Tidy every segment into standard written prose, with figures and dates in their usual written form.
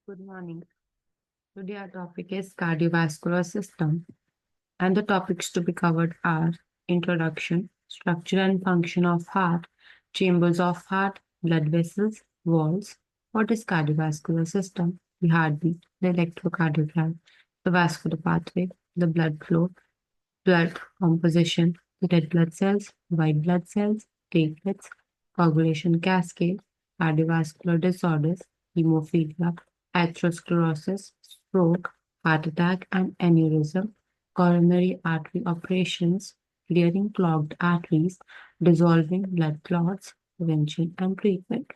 Good morning. Today our topic is cardiovascular system, and the topics to be covered are introduction, structure and function of heart, chambers of heart, blood vessels, walls, what is cardiovascular system, the heartbeat, the electrocardiogram, the vascular pathway, the blood flow, blood composition, the red blood cells, white blood cells, platelets, coagulation cascade, cardiovascular disorders, hemophilia, atherosclerosis, stroke, heart attack and aneurysm, coronary artery operations, clearing clogged arteries, dissolving blood clots, prevention and treatment.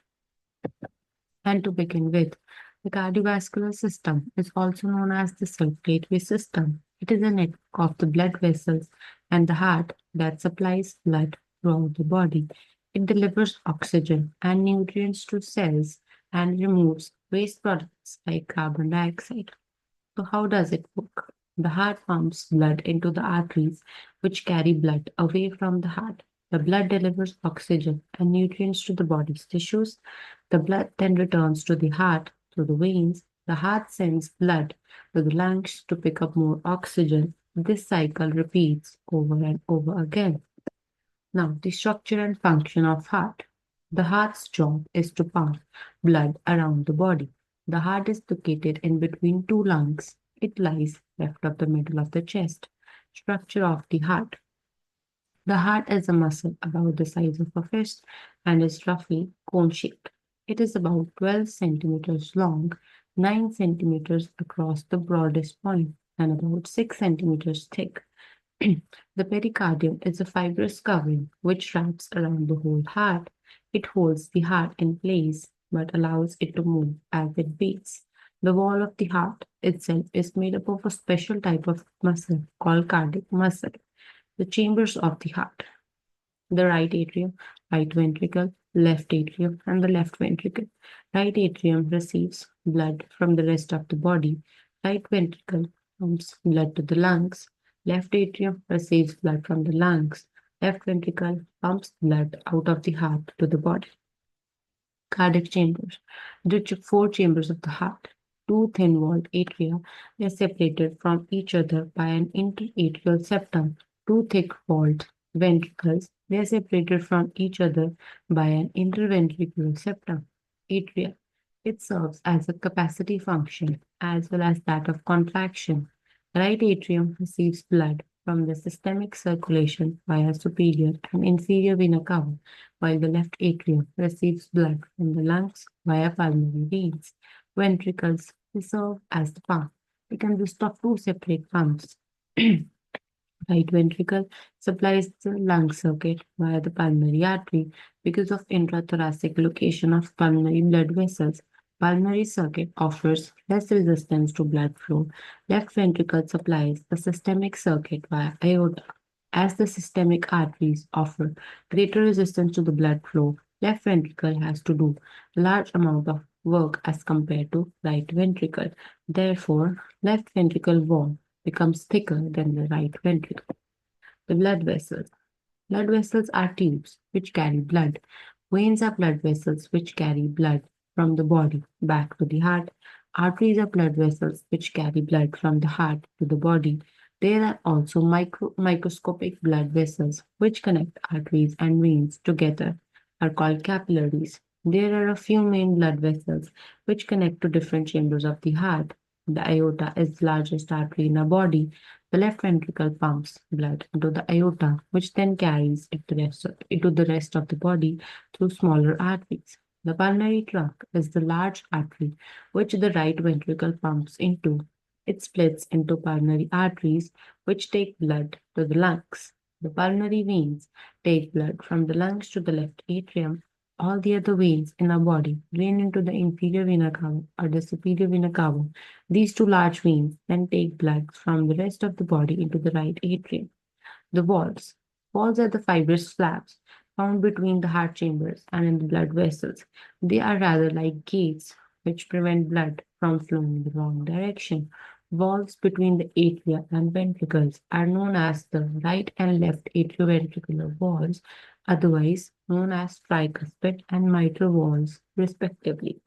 And to begin with, the cardiovascular system is also known as the circulatory system. It is a network of the blood vessels and the heart that supplies blood throughout the body. It delivers oxygen and nutrients to cells and removes waste products like carbon dioxide. So, how does it work? The heart pumps blood into the arteries, which carry blood away from the heart. The blood delivers oxygen and nutrients to the body's tissues. The blood then returns to the heart through the veins. The heart sends blood to the lungs to pick up more oxygen. This cycle repeats over and over again. Now, the structure and function of heart. The heart's job is to pump blood around the body. The heart is located in between two lungs. It lies left of the middle of the chest. Structure of the heart. The heart is a muscle about the size of a fist and is roughly cone-shaped. It is about 12 centimeters long, 9 centimeters across the broadest point, and about 6 centimeters thick. The pericardium is a fibrous covering which wraps around the whole heart. It holds the heart in place but allows it to move as it beats. The wall of the heart itself is made up of a special type of muscle called cardiac muscle. The chambers of the heart: the right atrium, right ventricle, left atrium, and the left ventricle. Right atrium receives blood from the rest of the body. Right ventricle pumps blood to the lungs. Left atrium receives blood from the lungs. Left ventricle pumps blood out of the heart to the body. Cardiac chambers. The four chambers of the heart. Two thin-walled atria are separated from each other by an interatrial septum. Two thick-walled ventricles, they are separated from each other by an interventricular septum. Atria. It serves as a capacity function as well as that of contraction. Right atrium receives blood from the systemic circulation via superior and inferior vena cava, while the left atrium receives blood from the lungs via pulmonary veins. Ventricles serve as the pump. They consist of two separate pumps. Right ventricle supplies the lung circuit via the pulmonary artery because of intrathoracic location of pulmonary blood vessels. Pulmonary circuit offers less resistance to blood flow. Left ventricle supplies the systemic circuit via aorta. As the systemic arteries offer greater resistance to the blood flow, left ventricle has to do a large amount of work as compared to right ventricle. Therefore, left ventricle wall becomes thicker than the right ventricle. The blood vessels. Blood vessels are tubes which carry blood. Veins are blood vessels which carry blood from the body back to the heart. Arteries are blood vessels which carry blood from the heart to the body. There are also microscopic blood vessels which connect arteries and veins together, are called capillaries. There are a few main blood vessels which connect to different chambers of the heart. The aorta is the largest artery in our body. The left ventricle pumps blood into the aorta, which then carries it into the rest of the body through smaller arteries. The pulmonary trunk is the large artery which the right ventricle pumps into. It splits into pulmonary arteries, which take blood to the lungs. The pulmonary veins take blood from the lungs to the left atrium. All the other veins in our body drain into the inferior vena cava or the superior vena cava. These two large veins then take blood from the rest of the body into the right atrium. The walls. Walls are the fibrous slabs found between the heart chambers and in the blood vessels. They are rather like gates which prevent blood from flowing in the wrong direction. Walls between the atria and ventricles are known as the right and left atrioventricular walls, otherwise known as tricuspid and mitral walls, respectively.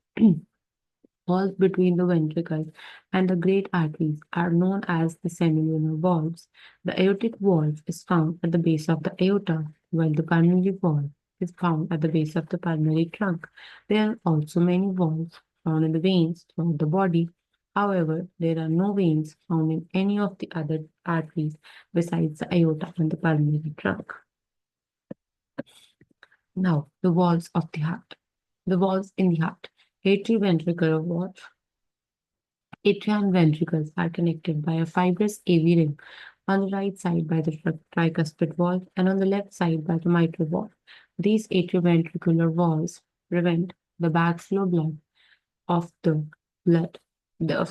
Walls between the ventricles and the great arteries are known as the semilunar valves. The aortic valve is found at the base of the aorta, while the pulmonary valve is found at the base of the pulmonary trunk. There are also many valves found in the veins throughout the body. However, there are no veins found in any of the other arteries besides the aorta and the pulmonary trunk. Now, the walls of the heart. The walls in the heart. Atrioventricular valve. Atria and ventricles are connected by a fibrous AV ring on the right side by the tricuspid valve and on the left side by the mitral valve. These atrioventricular valves prevent the backflow of the blood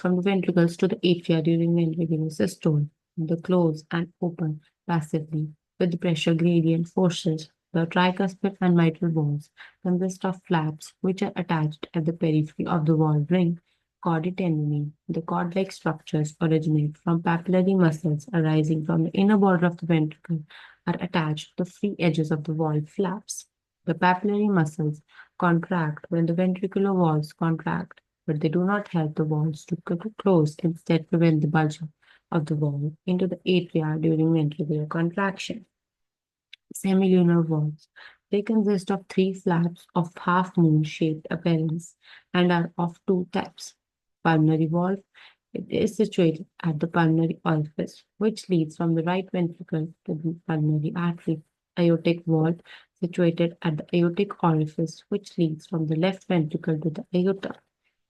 from the ventricles to the atria during ventricular systole. They close and open passively with the pressure gradient forces. The tricuspid and mitral valves consist of flaps which are attached at the periphery of the valve ring. Chordae. The cord-like structures originate from papillary muscles arising from the inner border of the ventricle are attached to the free edges of the valve flaps. The papillary muscles contract when the ventricular valves contract, but they do not help the valves to close, instead prevent the bulging of the valve into the atria during ventricular contraction. Semilunar valves. They consist of three flaps of half-moon shaped appearance and are of two types. Pulmonary valve. It is situated at the pulmonary orifice, which leads from the right ventricle to the pulmonary artery. Aortic valve, situated at the aortic orifice, which leads from the left ventricle to the aorta.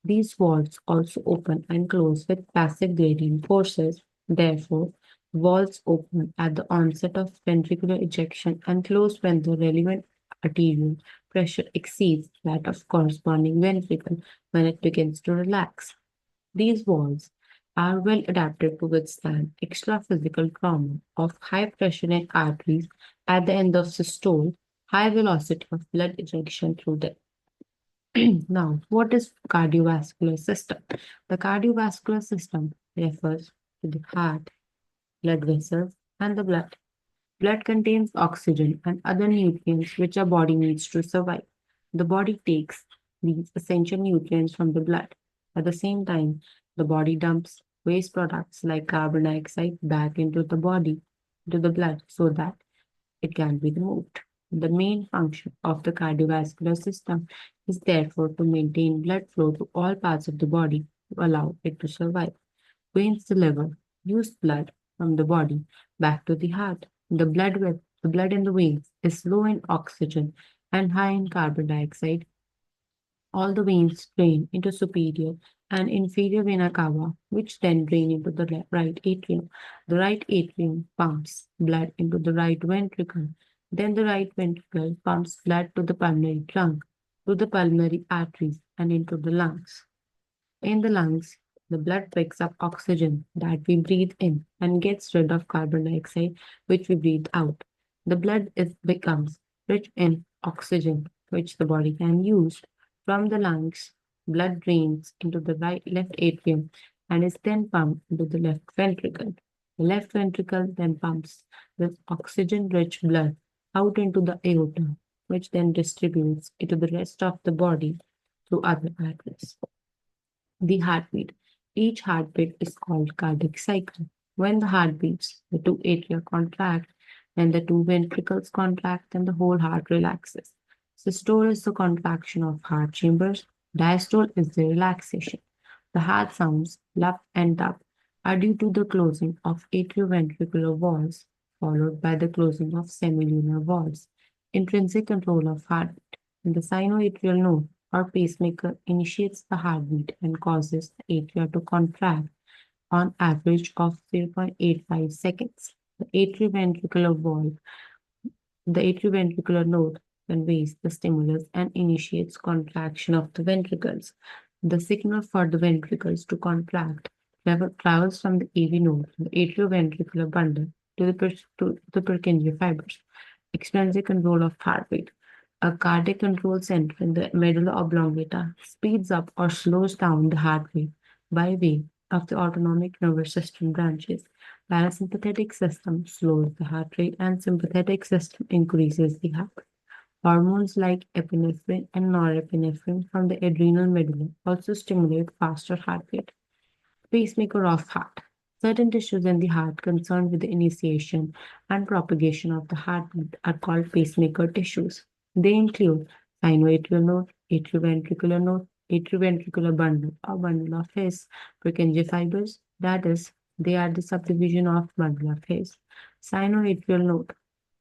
These valves also open and close with passive gradient forces. Therefore, valves open at the onset of ventricular ejection and close when the relevant arterial pressure exceeds that of corresponding ventricle when it begins to relax. These valves are well adapted to withstand extra-physical trauma of high pressure in arteries at the end of systole, high velocity of blood ejection through them. Now, what is cardiovascular system? The cardiovascular system refers to the heart, blood vessels, and the blood. Blood contains oxygen and other nutrients which our body needs to survive. The body takes these essential nutrients from the blood. At the same time, the body dumps waste products like carbon dioxide back into the body, into the blood, so that it can be removed. The main function of the cardiovascular system is therefore to maintain blood flow to all parts of the body to allow it to survive. Veins deliver used blood from the body back to the heart. The blood in the veins is low in oxygen and high in carbon dioxide. All the veins drain into superior and inferior vena cava, which then drain into the right atrium. The right atrium pumps blood into the right ventricle. Then the right ventricle pumps blood to the pulmonary trunk, to the pulmonary arteries, and into the lungs. In the lungs, the blood picks up oxygen that we breathe in and gets rid of carbon dioxide, which we breathe out. The becomes rich in oxygen, which the body can use. From the lungs, blood drains into the left atrium and is then pumped into the left ventricle. The left ventricle then pumps this oxygen-rich blood out into the aorta, which then distributes it to the rest of the body through other arteries. The heartbeat. Each heartbeat is called cardiac cycle. When the heart beats, the two atria contract, then the two ventricles contract, and the whole heart relaxes. Systole is the contraction of heart chambers. Diastole is the relaxation. The heart sounds lup and dup are due to the closing of atrioventricular valves, followed by the closing of semilunar valves. Intrinsic control of heartbeat. In the sinoatrial node, or pacemaker initiates the heartbeat and causes the atria to contract on average of 0.85 seconds. The atrioventricular node conveys the stimulus and initiates contraction of the ventricles. The signal for the ventricles to contract travels from the AV node, the atrioventricular bundle, to the Purkinje fibers. Extrinsic control of heartbeat. A cardiac control center in the medulla oblongata speeds up or slows down the heart rate by way of the autonomic nervous system branches. Parasympathetic system slows the heart rate and sympathetic system increases the heart rate. Hormones like epinephrine and norepinephrine from the adrenal medulla also stimulate faster heartbeat. Pacemaker of heart. Certain tissues in the heart concerned with the initiation and propagation of the heartbeat are called pacemaker tissues. They include sinoatrial node, atrioventricular node, atrioventricular bundle or bundle of His, Purkinje fibers, that is, they are the subdivision of bundle of His. Sinoatrial node.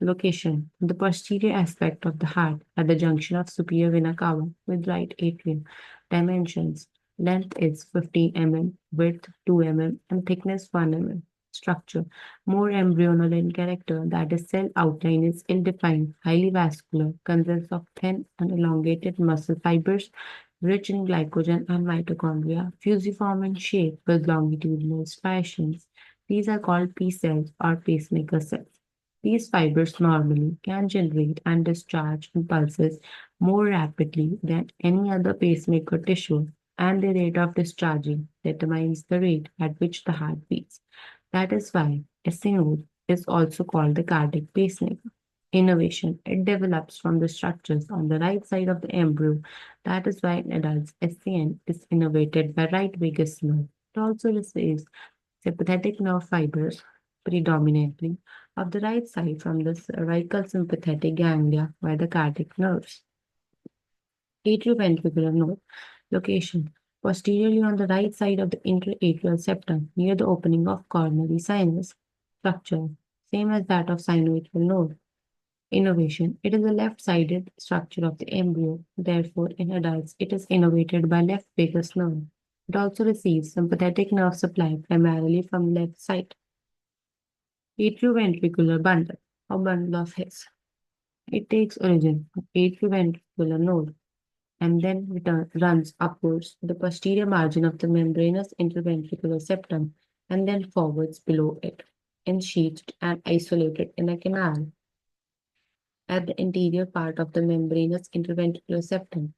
Location. The posterior aspect of the heart at the junction of superior vena cava with right atrium. Dimensions. Length is 15 mm, width 2 mm, and thickness 1 mm. Structure more embryonal in character, that is, cell outline is ill-defined, highly vascular, consists of thin and elongated muscle fibers, rich in glycogen and mitochondria, fusiform in shape with longitudinal striations. These are called P cells or pacemaker cells. These fibers normally can generate and discharge impulses more rapidly than any other pacemaker tissue, and the rate of discharging determines the rate at which the heart beats. That is why a synode is also called the cardiac pacemaker. Innovation. It develops from the structures on the right side of the embryo. That is why in adults, SCN is innervated by right vagus nerve. It also receives sympathetic nerve fibers predominantly of the right side from the cervical sympathetic ganglia by the cardiac nerves. Atrioventricular node. Location. Posteriorly on the right side of the interatrial septum, near the opening of coronary sinus. Structure. Same as that of sinoatrial node. Innovation. It is a left-sided structure of the embryo. Therefore, in adults, it is innervated by left vagus nerve. It also receives sympathetic nerve supply primarily from left side. Atrioventricular bundle or bundle of His. It takes origin from atrioventricular node and then runs upwards to the posterior margin of the membranous interventricular septum and then forwards below it, ensheathed and isolated in a canal at the interior part of the membranous interventricular septum.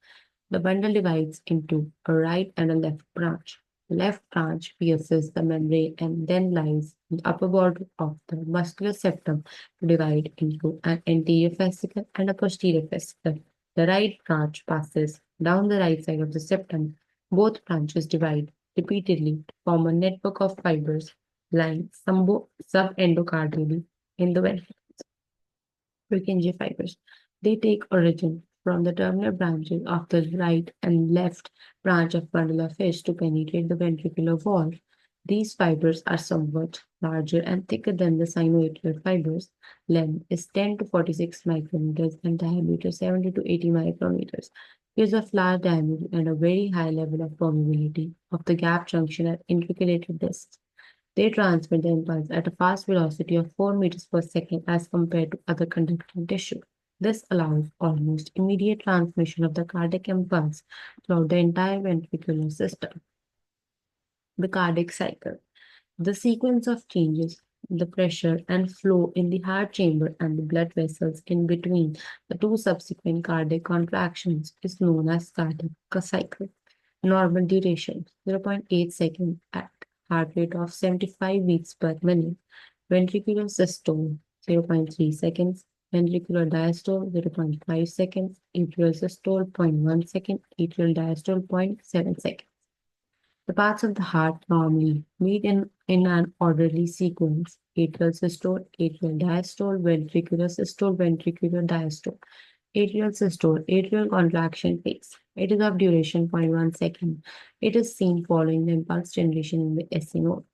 The bundle divides into a right and a left branch. The left branch pierces the membrane and then lies in the upper border of the muscular septum to divide into an anterior fascicle and a posterior fascicle. The right branch passes down the right side of the septum. Both branches divide repeatedly to form a network of fibers lying subendocardially in the ventricle. Purkinje fibers. They take origin from the terminal branches of the right and left branch of bundle of fish to penetrate the ventricular wall. These fibers are somewhat larger and thicker than the sinoatrial fibers. Length is 10 to 46 micrometers and diameter 70 to 80 micrometers. Here's a large diameter and a very high level of permeability of the gap junction at intercalated discs. They transmit the impulse at a fast velocity of 4 meters per second as compared to other conducting tissue. This allows almost immediate transmission of the cardiac impulse throughout the entire ventricular system. The cardiac cycle. The sequence of changes, the pressure and flow in the heart chamber and the blood vessels in between the two subsequent cardiac contractions is known as cardiac cycle. Normal duration 0.8 seconds at heart rate of 75 beats per minute. Ventricular systole 0.3 seconds. Ventricular diastole 0.5 seconds. Atrial systole 0.1 second. Atrial diastole zero point 0.7 seconds. The parts of the heart normally meet in an orderly sequence. Atrial systole, atrial diastole, ventricular systole, ventricular diastole. Atrial systole, atrial contraction phase. It is of duration 0.1 second. It is seen following the impulse generation in the SC node.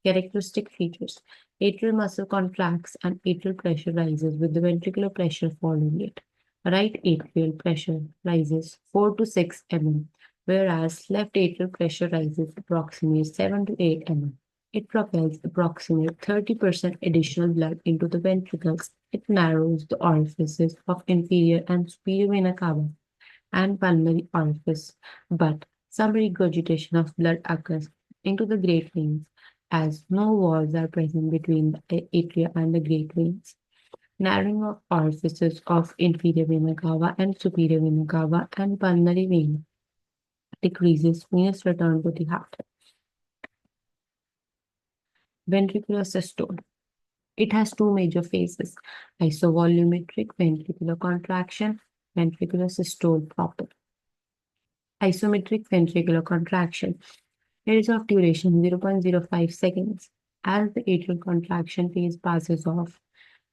Characteristic features. Atrial muscle contracts and atrial pressure rises with the ventricular pressure following it. Right atrial pressure rises 4 to 6 mm, whereas left atrial pressure rises approximately 7 to 8 mm. It propels approximately 30% additional blood into the ventricles. It narrows the orifices of inferior and superior vena cava and pulmonary orifice, but some regurgitation of blood occurs into the great veins as no walls are present between the atria and the great veins. Narrowing of orifices of inferior vena cava and superior vena cava and pulmonary vein decreases venous return to the heart. Ventricular systole. It has two major phases, isovolumetric ventricular contraction ventricular systole proper. Isometric ventricular contraction. It is of duration 0.05 seconds. As the atrial contraction phase passes off,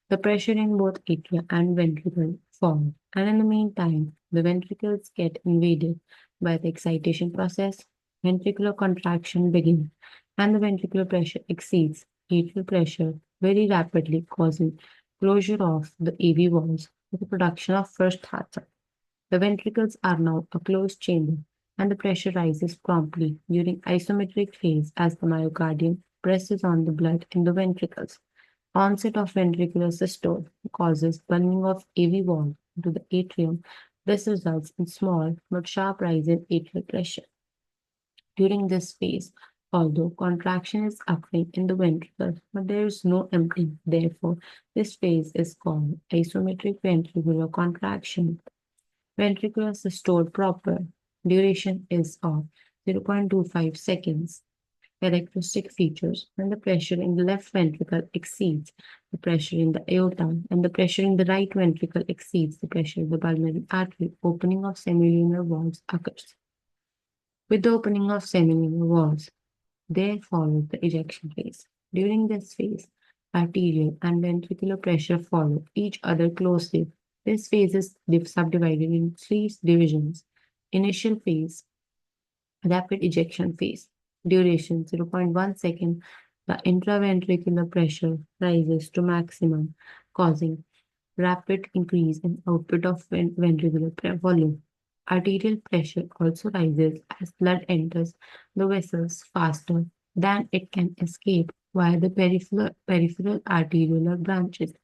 the pressure in both atria and ventricle fall, and in the meantime, the ventricles get invaded by the excitation process. Ventricular contraction begins, and the ventricular pressure exceeds atrial pressure very rapidly, causing closure of the AV valves with the production of first heart sound. The ventricles are now a closed chamber, and the pressure rises promptly during isometric phase as the myocardium presses on the blood in the ventricles. Onset of ventricular systole causes bulging of AV valve into the atrium. This results in small but sharp rise in atrial pressure. During this phase, although contraction is occurring in the ventricle, but there is no emptying. Therefore, this phase is called isometric ventricular contraction. Ventricular systole proper duration is of 0.25 seconds. Characteristic features: when the pressure in the left ventricle exceeds the pressure in the aorta and the pressure in the right ventricle exceeds the pressure in the pulmonary artery, opening of semilunar valves occurs. With the opening of semilunar valves, there follows the ejection phase. During this phase, arterial and ventricular pressure follow each other closely. This phase is subdivided in three divisions. Initial phase, rapid ejection phase. Duration 0.1 second. The intraventricular pressure rises to maximum, causing rapid increase in output of ventricular volume. Arterial pressure also rises as blood enters the vessels faster than it can escape via the peripheral arteriolar branches.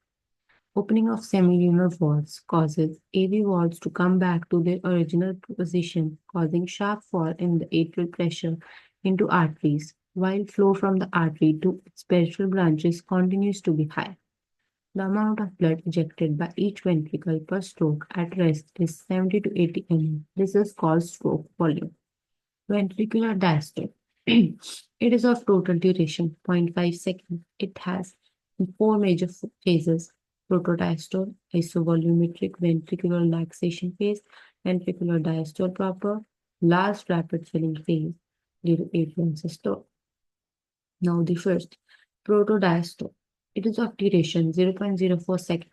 Opening of semilunar valves causes AV valves to come back to their original position, causing sharp fall in the atrial pressure into arteries, while flow from the artery to its peripheral branches continues to be high. The amount of blood ejected by each ventricle per stroke at rest is 70 to 80 ml. This is called stroke volume. Ventricular diastole. It is of total duration 0.5 seconds. It has four major phases: protodiastole, isovolumetric ventricular relaxation phase, ventricular diastole proper, last rapid filling phase due to atrial systole. Now the first, protodiastole. It is of duration 0.04 seconds.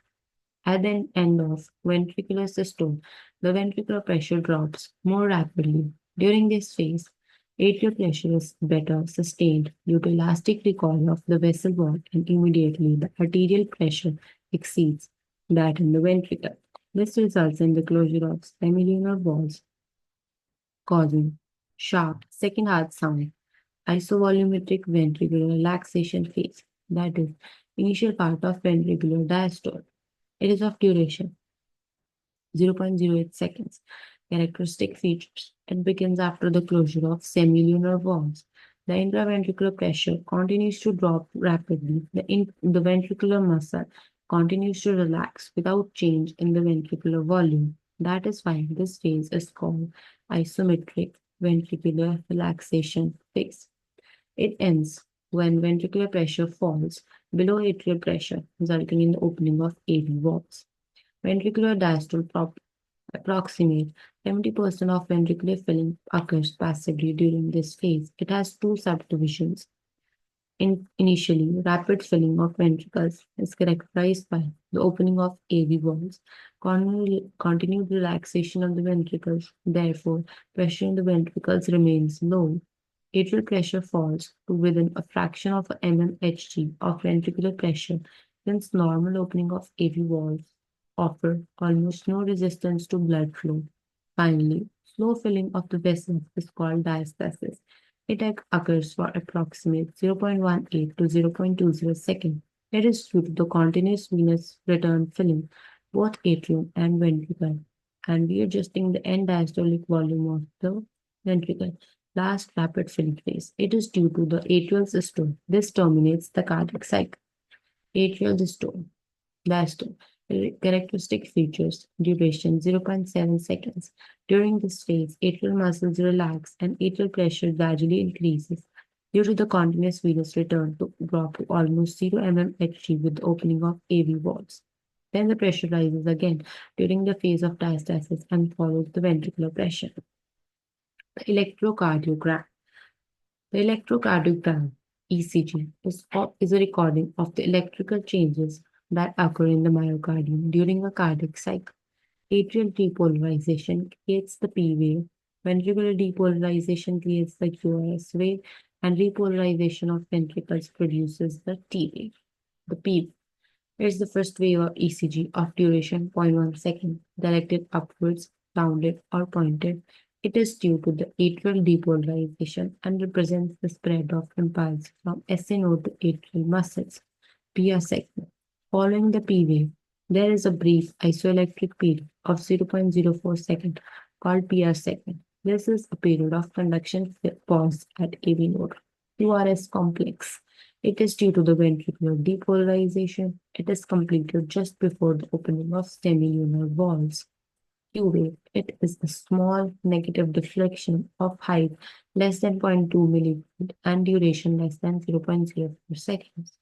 At the end of ventricular systole, the ventricular pressure drops more rapidly. During this phase, atrial pressure is better sustained due to elastic recoil of the vessel wall, and immediately the arterial pressure exceeds that in the ventricle. This results in the closure of semilunar valves, causing sharp second heart sound. Isovolumetric ventricular relaxation phase, that is, initial part of ventricular diastole. It is of duration 0.08 seconds. Characteristic features: it begins after the closure of semilunar valves. The intraventricular pressure continues to drop rapidly. The ventricular muscle continues to relax without change in the ventricular volume. That is why this phase is called isometric ventricular relaxation phase. It ends when ventricular pressure falls below atrial pressure, resulting in the opening of AV valves. Ventricular diastole approximate 70% of ventricular filling occurs passively during this phase. It has two subdivisions. Initially, rapid filling of ventricles is characterized by the opening of AV valves, continued relaxation of the ventricles. Therefore, pressure in the ventricles remains low. Atrial pressure falls to within a fraction of a mmHg of ventricular pressure, since normal opening of AV valves offer almost no resistance to blood flow. Finally, slow filling of the vessels is called diastasis. It occurs for approximate 0.18 to 0.20 seconds. It is due to the continuous venous return filling both atrium and ventricle, and readjusting the end diastolic volume of the ventricle. Last rapid filling phase. It is due to the atrial systole. This terminates the cardiac cycle. Atrial diastole. Characteristic features: duration 0.7 seconds. During this phase, atrial muscles relax and atrial pressure gradually increases due to the continuous venous return to drop to almost 0 mmHg with the opening of AV valves. Then the pressure rises again during the phase of diastasis and follows the ventricular pressure. The electrocardiogram. The electrocardiogram (ECG) is a recording of the electrical changes that occur in the myocardium during a cardiac cycle. Atrial depolarization creates the P wave, ventricular depolarization creates the QRS wave, and repolarization of ventricles produces the T wave. The P Here's the first wave of ECG of duration zero point 0.1 second, directed upwards, rounded, or pointed. It is due to the atrial depolarization and represents the spread of impulse from SA node to atrial muscles. PR segment. Following the P wave, there is a brief isoelectric period of 0.04 second called PR segment. This is a period of conduction pause at AV node. QRS complex. It is due to the ventricular depolarization. It is completed just before the opening of semilunar valves. Q wave. It is a small negative deflection of height less than 0.2 millivolt and duration less than 0.04 seconds.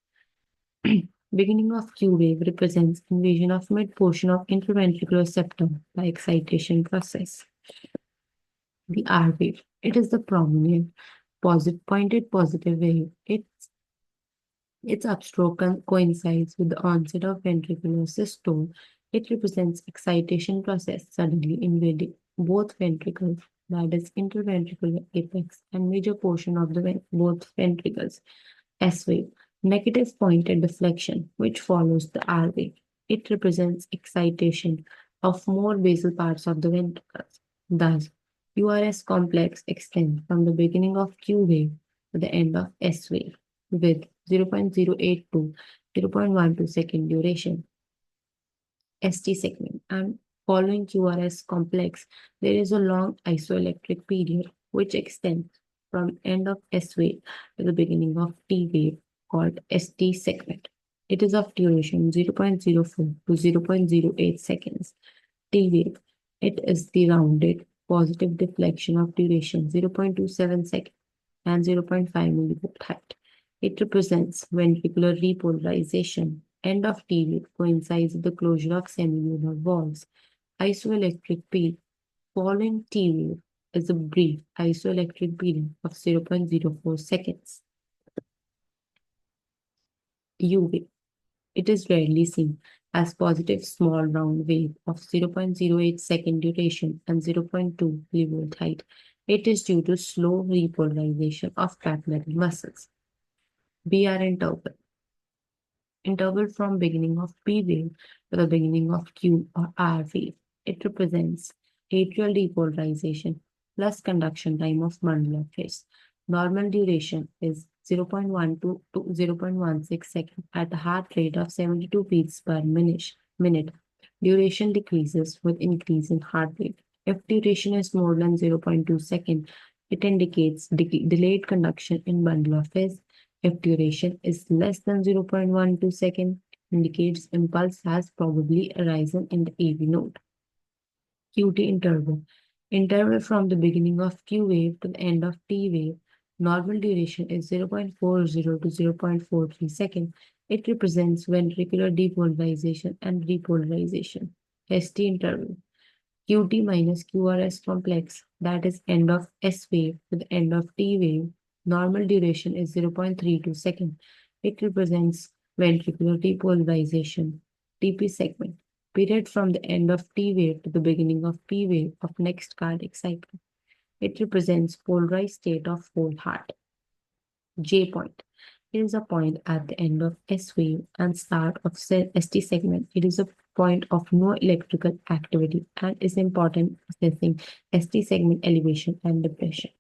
Beginning of Q wave represents invasion of mid portion of interventricular septum by excitation process. The R wave. It is the prominent pointed positive wave. Its upstroke coincides with the onset of ventricular systole. It represents excitation process suddenly invading both ventricles, that is interventricular apex and major portion of the both ventricles. S wave, negative pointed deflection, which follows the R wave. It represents excitation of more basal parts of the ventricles. Thus, QRS complex extends from the beginning of Q wave to the end of S wave with 0.08 to 0.12 second duration. ST segment, and following QRS complex, there is a long isoelectric period which extends from end of S wave to the beginning of T wave called ST segment. It is of duration 0.04 to 0.08 seconds. T wave, it is the rounded positive deflection of duration 0.27 seconds and 0.5 millivolt height. It represents ventricular repolarization. End of T wave coincides with the closure of semilunar valves. Isoelectric period following T wave is a brief isoelectric period of 0.04 seconds. U wave. It is rarely seen as positive small round wave of 0.08 second duration and 0.2 millivolt height. It is due to slow repolarization of capillary muscles. BR interval. Interval from beginning of P wave to the beginning of Q or R wave. It represents atrial depolarization plus conduction time of bundle of phase. Normal duration is 0.12 to 0.16 seconds at a heart rate of 72 beats per minute. Duration decreases with increase in heart rate. If duration is more than 0.2 seconds, it indicates delayed conduction in bundle of phase. If duration is less than 0.12 seconds, indicates impulse has probably arisen in the AV node. QT interval. Interval from the beginning of Q wave to the end of T wave. Normal duration is 0.40 to 0.43 seconds. It represents ventricular depolarization and repolarization. ST interval. QT minus QRS complex, that is end of S wave to the end of T wave. Normal duration is 0.32 seconds. It represents ventricular depolarization. TP segment. Period from the end of T wave to the beginning of P wave of next cardiac cycle. It represents polarized state of whole heart. J point. It is a point at the end of S wave and start of ST segment. It is a point of no electrical activity and is important assessing ST segment elevation and depression.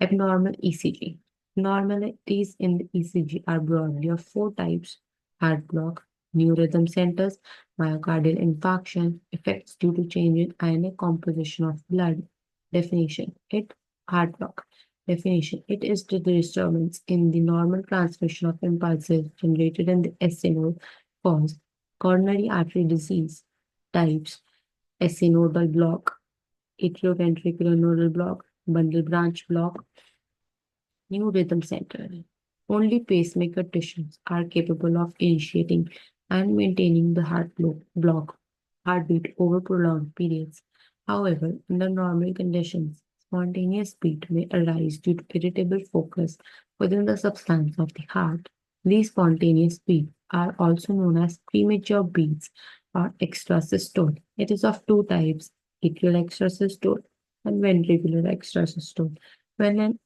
Abnormal ECG. Abnormalities in the ECG are broadly of four types: heart block, new rhythm centers, myocardial infarction, effects due to change in ionic composition of blood. Definition: heart block. Definition: it is the disturbance in the normal transmission of impulses generated in the SA node cause coronary artery disease. Types: SA nodal block, atrioventricular nodal block, bundle branch block. New rhythm center. Only pacemaker tissues are capable of initiating and maintaining the heartbeat over prolonged periods. However, under normal conditions, spontaneous beat may arise due to irritable focus within the substance of the heart. These spontaneous beats are also known as premature beats or extrasystole. It is of two types, atrial extrasystole and ventricular extrasystole. When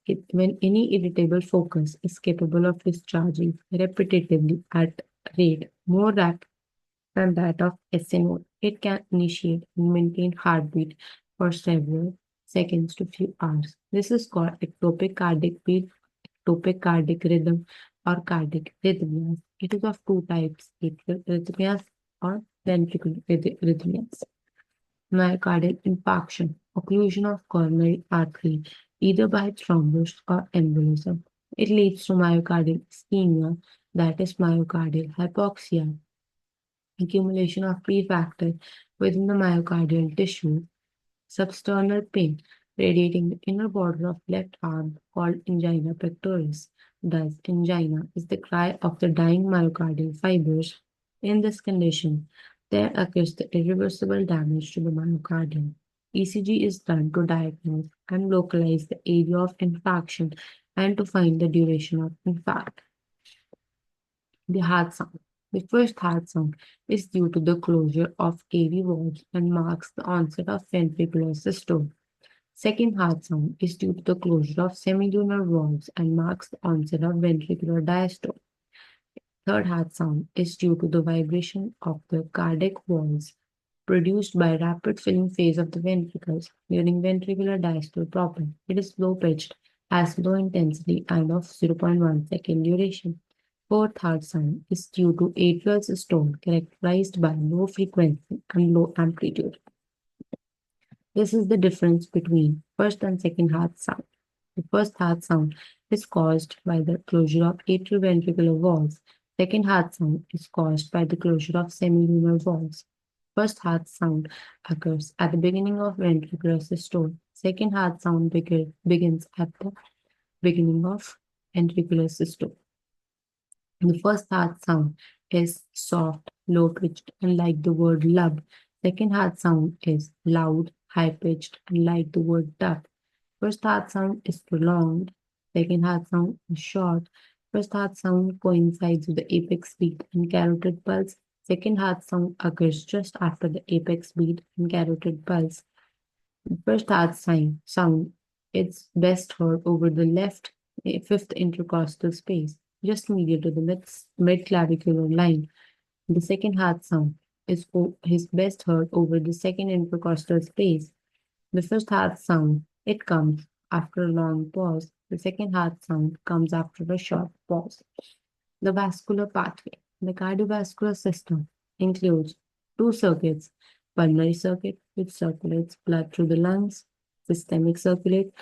any irritable focus is capable of discharging repetitively at rate more rapid than that of SNO, it can initiate and maintain heartbeat for several seconds to few hours. This is called ectopic cardiac beat, ectopic cardiac rhythm, or cardiac arrhythmias. It is of two types, atrial arrhythmias or ventricular arrhythmias. Myocardial infarction, occlusion of coronary artery, either by thrombus or embolism. It leads to myocardial ischemia, that is myocardial hypoxia, accumulation of prefactor within the myocardial tissue, substernal pain radiating the inner border of left arm called angina pectoris. Thus, angina is the cry of the dying myocardial fibers. In this condition, there occurs the irreversible damage to the myocardium. ECG is done to diagnose and localize the area of infarction and to find the duration of infarct. The heart sound. The first heart sound is due to the closure of AV valves and marks the onset of ventricular systole. Second heart sound is due to the closure of semilunar valves and marks the onset of ventricular diastole. Third heart sound is due to the vibration of the cardiac walls produced by rapid filling phase of the ventricles during ventricular diastole proper. It is low pitched, has low intensity and of 0.1 second duration. Fourth heart sound is due to atrial systole characterized by low frequency and low amplitude. This is the difference between first and second heart sound. The first heart sound is caused by the closure of atrioventricular valves. Second heart sound is caused by the closure of semilunar valves. First heart sound occurs at the beginning of ventricular systole. Second heart sound begins at the beginning of ventricular systole. The first heart sound is soft, low-pitched, and like the word love. Second heart sound is loud, high-pitched, and like the word duck. First heart sound is prolonged. Second heart sound is short. First heart sound coincides with the apex beat and carotid pulse. Second heart sound occurs just after the apex beat and carotid pulse. The first heart sound is best heard over the left fifth intercostal space, just medial to the mid-clavicular line. The second heart sound is best heard over the second intercostal space. The first heart sound, it comes after a long pause. The second heart sound comes after a short pause. The vascular pathway. The cardiovascular system includes two circuits, pulmonary circuit, which circulates blood through the lungs, systemic circuit,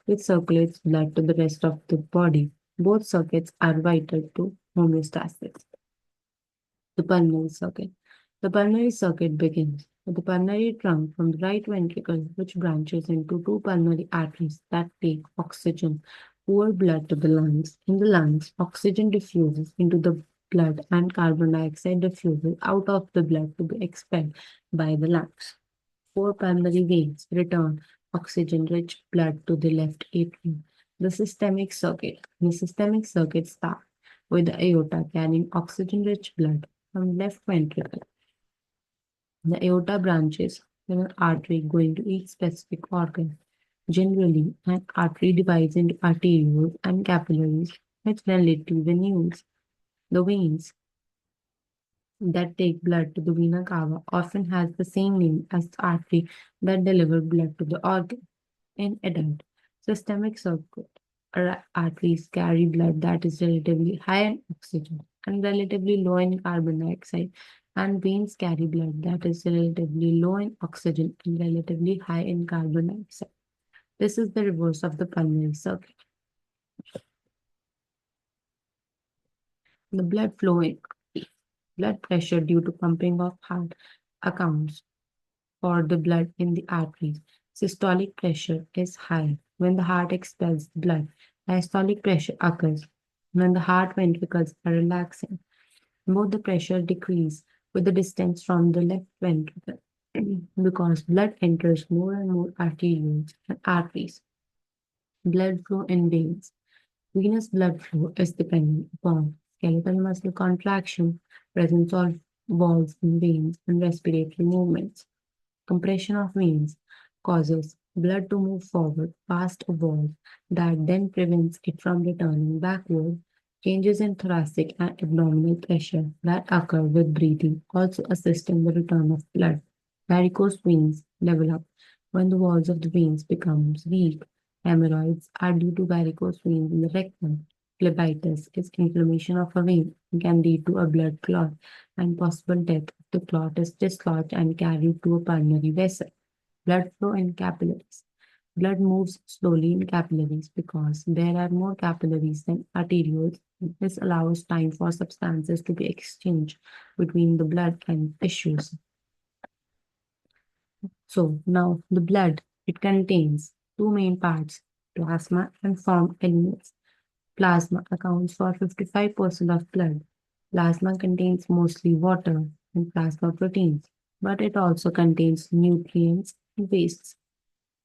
which circulates blood to the rest of the body. Both circuits are vital to homeostasis. The pulmonary circuit. The pulmonary circuit begins with the pulmonary trunk from the right ventricle, which branches into two pulmonary arteries that take oxygen poor blood to the lungs. In the lungs, oxygen diffuses into the blood and carbon dioxide diffuses out of the blood to be expelled by the lungs. Four pulmonary veins return oxygen-rich blood to the left atrium. The systemic circuit. The systemic circuit starts with the aorta carrying oxygen-rich blood from left ventricle. The aorta branches in an artery going to each specific organ. Generally, an artery divides into arterioles and capillaries, which then lead to venules. The veins that take blood to the vena cava often has the same name as the artery that deliver blood to the organ. In adult, systemic circuit arteries carry blood that is relatively high in oxygen and relatively low in carbon dioxide, and veins carry blood that is relatively low in oxygen and relatively high in carbon dioxide. This is the reverse of the pulmonary circuit. The blood flowing, blood pressure due to pumping of heart accounts for the blood in the arteries. Systolic pressure is high when the heart expels blood. Diastolic pressure occurs when the heart ventricles are relaxing. Both the pressure decrease with the distance from the left ventricle because blood enters more and more arterioles and arteries. Blood flow in veins. Venous blood flow is dependent upon skeletal muscle contraction, presence of walls in veins, and respiratory movements. Compression of veins causes blood to move forward past a wall that then prevents it from returning backward. Changes in thoracic and abdominal pressure that occur with breathing also assist in the return of blood. Varicose veins develop when the walls of the veins becomes weak. Hemorrhoids are due to varicose veins in the rectum. Phlebitis is inflammation of a vein and can lead to a blood clot and possible death if the clot is dislodged and carried to a pulmonary vessel. Blood flow in capillaries. Blood moves slowly in capillaries because there are more capillaries than arterioles. This allows time for substances to be exchanged between the blood and tissues. So now the blood, it contains two main parts, plasma and formed elements. Plasma accounts for 55% of blood. Plasma contains mostly water and plasma proteins, but it also contains nutrients and wastes.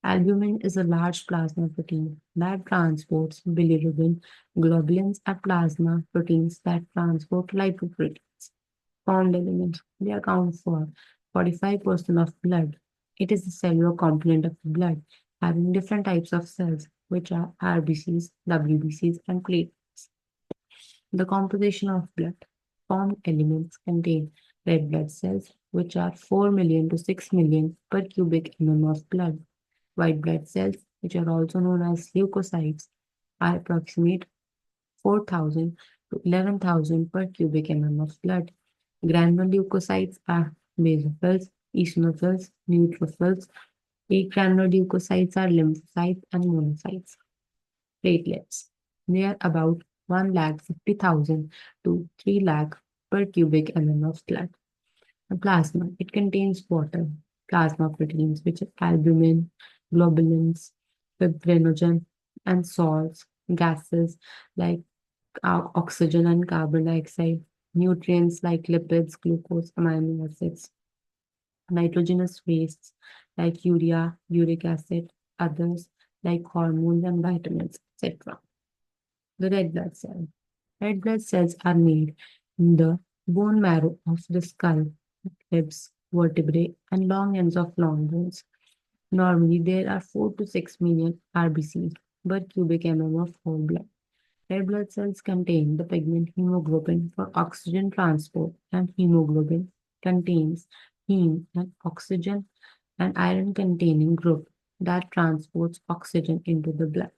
Albumin is a large plasma protein that transports bilirubin. Globulins are plasma proteins that transport lipoproteins. Formed elements, they account for 45% of blood. It is the cellular component of the blood, having different types of cells, which are RBCs, WBCs, and platelets. The composition of blood. Formed elements contain red blood cells, which are 4 million to 6 million per cubic mm of blood. White blood cells, which are also known as leukocytes, are approximate 4,000 to 11,000 per cubic mm of blood. Granular leukocytes are basophils, eosinophils, neutrophils. Agranular leukocytes are lymphocytes and monocytes. Platelets. They are about 1,50,000 to 3 lakh per cubic mm of blood. The plasma, it contains water, plasma proteins, which are albumin, globulins, fibrinogen, and salts, gases like oxygen and carbon dioxide, nutrients like lipids, glucose, amino acids, nitrogenous wastes like urea, uric acid, others like hormones and vitamins, etc. The red blood cell. Red blood cells are made in the bone marrow of the skull, ribs, vertebrae, and long ends of long bones. Normally, there are 4 to 6 million RBCs per cubic mm of whole blood. Red blood cells contain the pigment hemoglobin for oxygen transport, and hemoglobin contains heme and oxygen and iron containing group that transports oxygen into the blood.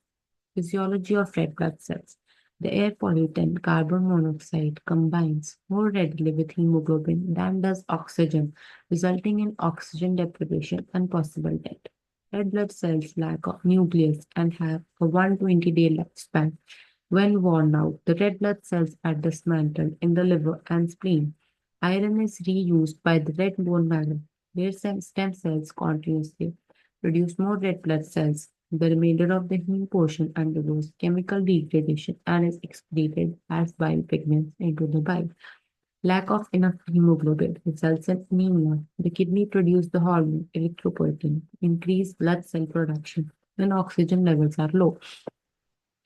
Physiology of red blood cells. The air pollutant carbon monoxide combines more readily with hemoglobin than does oxygen, resulting in oxygen deprivation and possible death. Red blood cells lack a nucleus and have a 120-day lifespan. When worn out, the red blood cells are dismantled in the liver and spleen. Iron is reused by the red bone marrow, where stem cells continuously produce more red blood cells. The remainder of the heme portion undergoes chemical degradation and is excreted as bile pigments into the bile. Lack of enough hemoglobin results in anemia. The kidney produce the hormone erythropoietin, increase blood cell production when oxygen levels are low.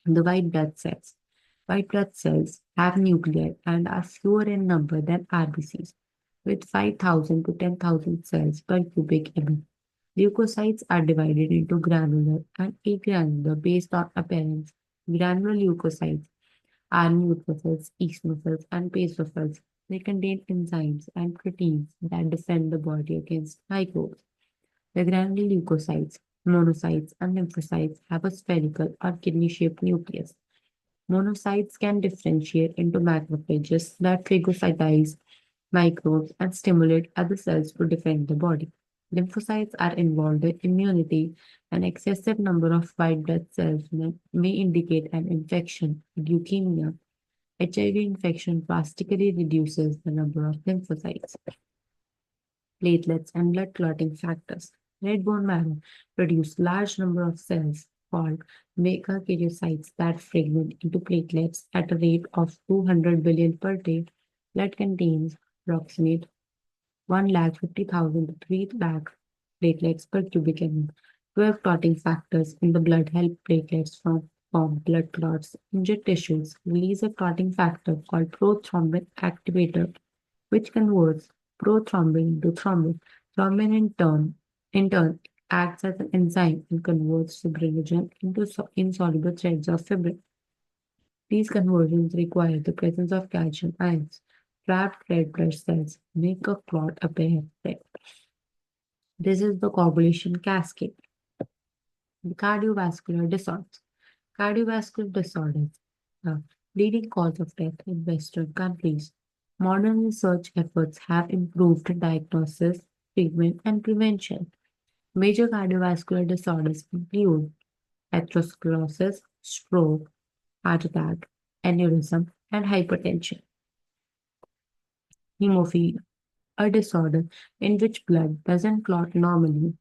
The white blood cells. White blood cells have nuclei and are fewer in number than RBCs, with 5,000 to 10,000 cells per cubic mm. Leukocytes are divided into granular and agranular based on appearance. Granular leukocytes are neutrophils, eosinophils, and basophils. They contain enzymes and proteins that defend the body against microbes. The granular leukocytes, monocytes, and lymphocytes have a spherical or kidney-shaped nucleus. Monocytes can differentiate into macrophages that phagocytize microbes and stimulate other cells to defend the body. Lymphocytes are involved in immunity. An excessive number of white blood cells may indicate an infection, leukemia. HIV infection drastically reduces the number of lymphocytes, platelets, and blood clotting factors. Red bone marrow produce large number of cells called megakaryocytes that fragment into platelets at a rate of 200 billion per day. Blood contains approximate 1,50,000 to 3 lakh platelets per cubic mm. 12 clotting factors in the blood help platelets form blood clots. Injured tissues release a clotting factor called prothrombin activator, which converts prothrombin into thrombin. Thrombin in turn acts as an enzyme and converts fibrinogen into insoluble threads of fibrin. These conversions require the presence of calcium ions. Trapped red blood cells make a clot appear red. This is the coagulation cascade. The cardiovascular disorders. Cardiovascular disorders are leading cause of death in Western countries. Modern research efforts have improved diagnosis, treatment, and prevention. Major cardiovascular disorders include atherosclerosis, stroke, heart attack, aneurysm, and hypertension. Hemophilia, a disorder in which blood doesn't clot normally.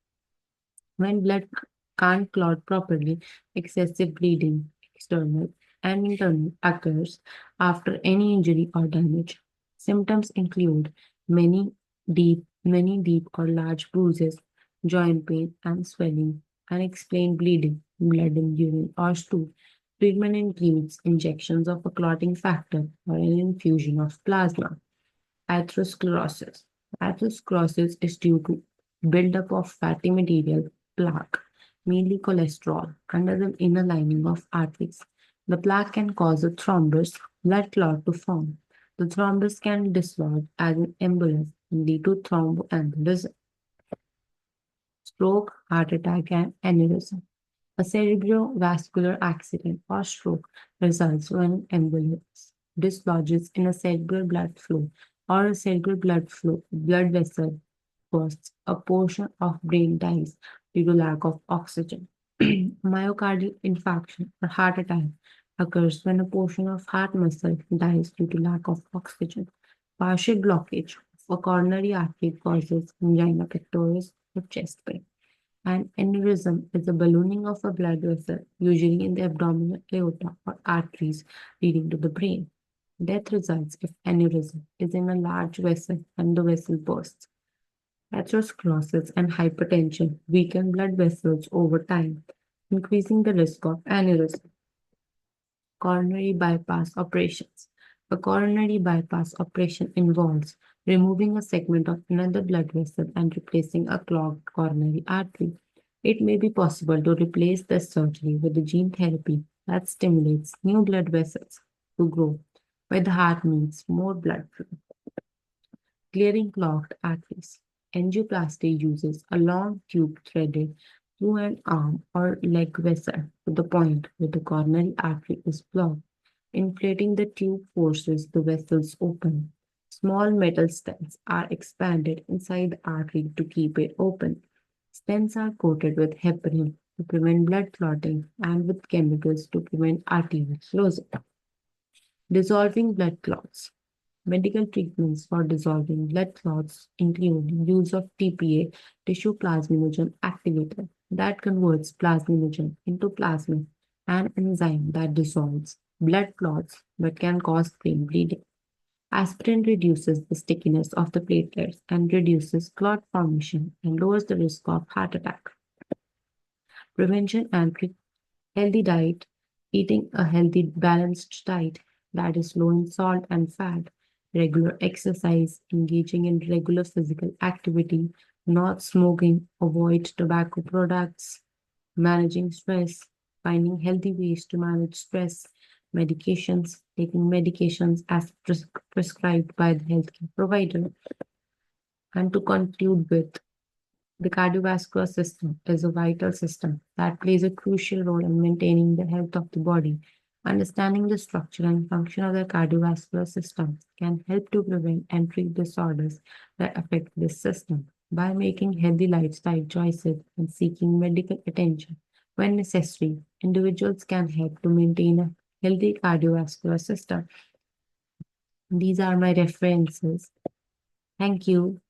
When blood can't clot properly, excessive bleeding, external and internal, occurs after any injury or damage. Symptoms include many deep or large bruises, joint pain and swelling, unexplained bleeding, blood in urine or stool. Treatment includes injections of a clotting factor or an infusion of plasma. Atherosclerosis. Atherosclerosis is due to buildup of fatty material, plaque, mainly cholesterol, under the inner lining of arteries. The plaque can cause a thrombus, blood clot to form. The thrombus can dislodge as an embolus and lead to thromboembolism, stroke, heart attack, and aneurysm. A cerebrovascular accident or stroke results when an embolus dislodges in a cerebral blood flow or a cerebral blood vessel bursts. A portion of brain dies due to lack of oxygen. Myocardial infarction or heart attack occurs when a portion of heart muscle dies due to lack of oxygen. Partial blockage of a coronary artery causes angina pectoris or chest pain. An aneurysm is a ballooning of a blood vessel, usually in the abdominal aorta or arteries leading to the brain. Death results if aneurysm is in a large vessel and the vessel bursts. Atherosclerosis and hypertension weaken blood vessels over time, increasing the risk of aneurysm. Coronary bypass operations. A coronary bypass operation involves removing a segment of another blood vessel and replacing a clogged coronary artery. It may be possible to replace this surgery with a gene therapy that stimulates new blood vessels to grow where the heart needs more blood flow. Clearing clogged arteries. Angioplasty uses a long tube threaded through an arm or leg vessel to the point where the coronary artery is blocked. Inflating the tube forces the vessels open. Small metal stents are expanded inside the artery to keep it open. Stents are coated with heparin to prevent blood clotting and with chemicals to prevent arterial closure. Dissolving blood clots. Medical treatments for dissolving blood clots include use of TPA, tissue plasminogen activator, that converts plasminogen into plasmin, an enzyme that dissolves blood clots but can cause plain bleeding. Aspirin reduces the stickiness of the platelets and reduces clot formation and lowers the risk of heart attack. Prevention and healthy diet, eating a healthy, balanced diet that is low in salt and fat, regular exercise, engaging in regular physical activity, not smoking, avoid tobacco products, managing stress, finding healthy ways to manage stress, medications, taking medications as prescribed by the healthcare provider. And to conclude with, the cardiovascular system is a vital system that plays a crucial role in maintaining the health of the body. Understanding the structure and function of the cardiovascular system can help to prevent and treat disorders that affect this system. By making healthy lifestyle choices and seeking medical attention when necessary, individuals can help to maintain a healthy cardiovascular system. These are my references. Thank you.